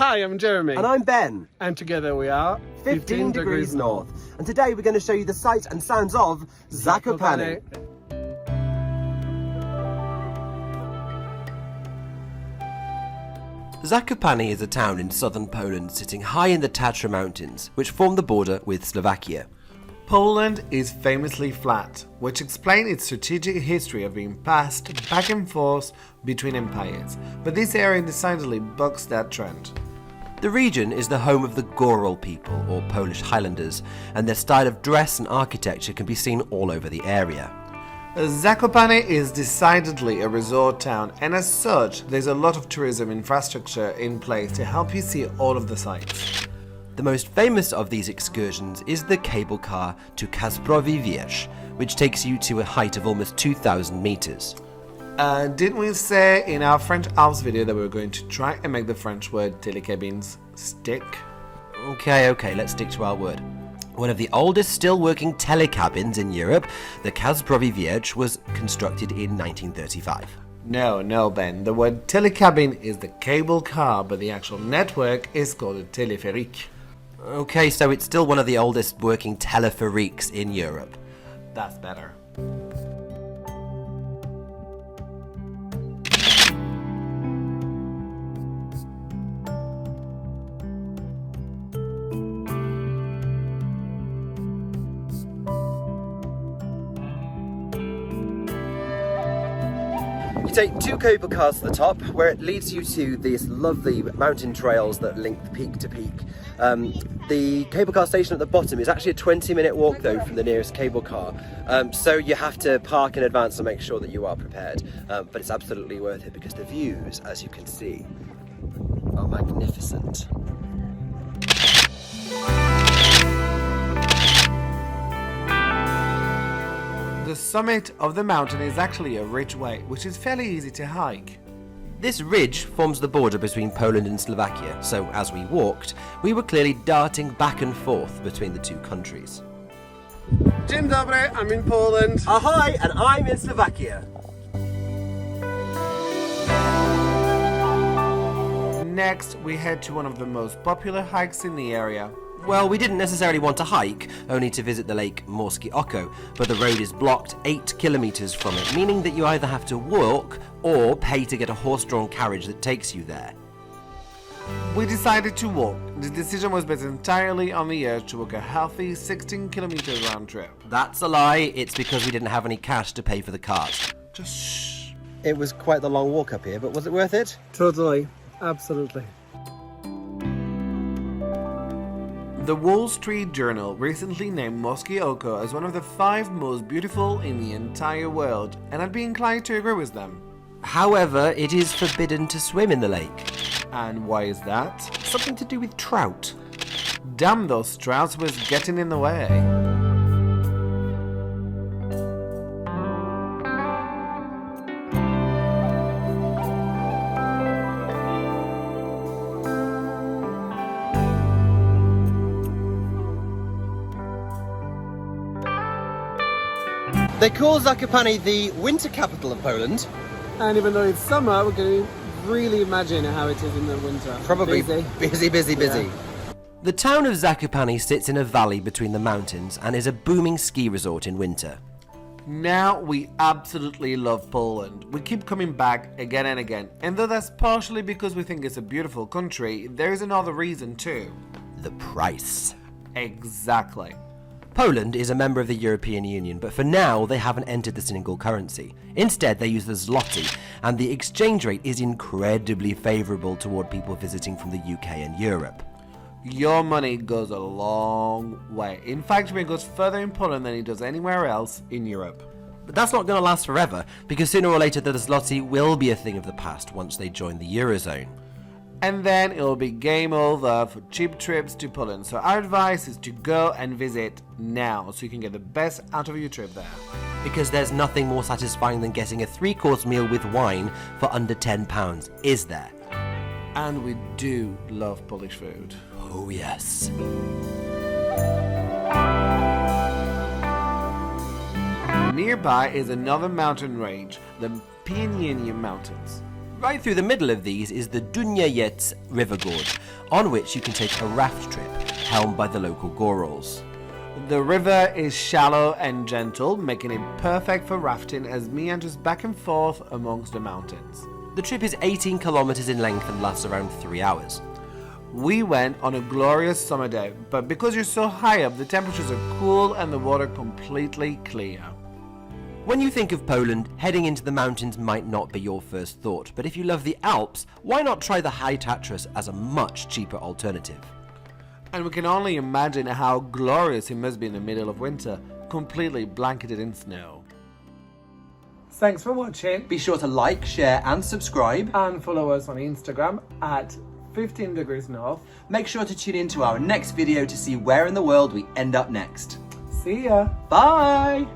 Hi, I'm Jeremy. And I'm Ben. And together we are 15 degrees north. And today we're going to show you the sights and sounds of Zakopane. Zakopane is a town in southern Poland sitting high in the Tatra mountains, which form the border with Slovakia. Poland is famously flat, which explains its strategic history of being passed back and forth between empires, but this area decidedly bucks that trend. The region is the home of the Goral people, or Polish highlanders, and their style of dress and architecture can be seen all over the area. Zakopane is decidedly a resort town, and as such, there's a lot of tourism infrastructure in place to help you see all of the sights. The most famous of these excursions is the cable car to Kasprowy Wierch, which takes you to a height of almost 2,000 meters. Didn't we say in our French Alps video that we were going to try and make the French word télécabines stick? Okay, let's stick to our word. One of the oldest still working telecabins in Europe, the Kasprowy Wierch was constructed in 1935. No, Ben. The word télécabine is the cable car, but the actual network is called a téléphérique. Okay, so it's still one of the oldest working telepheriques in Europe. That's better. You take two cable cars to the top, where it leads you to these lovely mountain trails that link peak to peak. The cable car station at the bottom is actually a 20-minute walk though from the nearest cable car, so you have to park in advance to make sure that you are prepared, but it's absolutely worth it because the views, as you can see, are magnificent. The summit of the mountain is actually a ridgeway, which is fairly easy to hike. This ridge forms the border between Poland and Slovakia, so as we walked, we were clearly darting back and forth between the two countries. Dzień dobry, I'm in Poland. Ahoy, and I'm in Slovakia. Next, we head to one of the most popular hikes in the area. Well, we didn't necessarily want to hike, only to visit the lake Morskie Oko, but the road is blocked 8 kilometers from it, meaning that you either have to walk or pay to get a horse-drawn carriage that takes you there. We decided to walk. The decision was based entirely on the urge to walk a healthy 16-kilometer round trip. That's a lie, it's because we didn't have any cash to pay for the cart. Just shh. It was quite the long walk up here, but was it worth it? Totally, absolutely. The Wall Street Journal recently named Morskie Oko as one of the 5 most beautiful in the entire world, and I'd be inclined to agree with them. However, it is forbidden to swim in the lake. And why is that? Something to do with trout. Damn, those trouts was getting in the way. They call Zakopane the winter capital of Poland. And even though it's summer, we're going to really imagine how it is in the winter. Probably busy. Yeah. The town of Zakopane sits in a valley between the mountains and is a booming ski resort in winter. Now we absolutely love Poland. We keep coming back again and again, and though that's partially because we think it's a beautiful country, there is another reason too. The price. Exactly. Poland is a member of the European Union, but for now they haven't entered the single currency. Instead, they use the zloty, and the exchange rate is incredibly favourable toward people visiting from the UK and Europe. Your money goes a long way. In fact, it goes further in Poland than it does anywhere else in Europe. But that's not going to last forever, because sooner or later the zloty will be a thing of the past once they join the Eurozone. And then it'll be game over for cheap trips to Poland. So our advice is to go and visit now so you can get the best out of your trip there. Because there's nothing more satisfying than getting a 3-course meal with wine for under £10, is there? And we do love Polish food. Oh yes. Nearby is another mountain range, the Pieninym Mountains. Right through the middle of these is the Dunajec river gorge, on which you can take a raft trip, helmed by the local Gorals. The river is shallow and gentle, making it perfect for rafting as meanders back and forth amongst the mountains. The trip is 18 kilometers in length and lasts around 3 hours. We went on a glorious summer day, but because you're so high up, the temperatures are cool and the water completely clear. When you think of Poland, heading into the mountains might not be your first thought, but if you love the Alps, why not try the High Tatras as a much cheaper alternative? And we can only imagine how glorious it must be in the middle of winter, completely blanketed in snow. Thanks for watching. Be sure to like, share and subscribe. And follow us on Instagram at 15 degrees north. Make sure to tune in to our next video to see where in the world we end up next. See ya. Bye!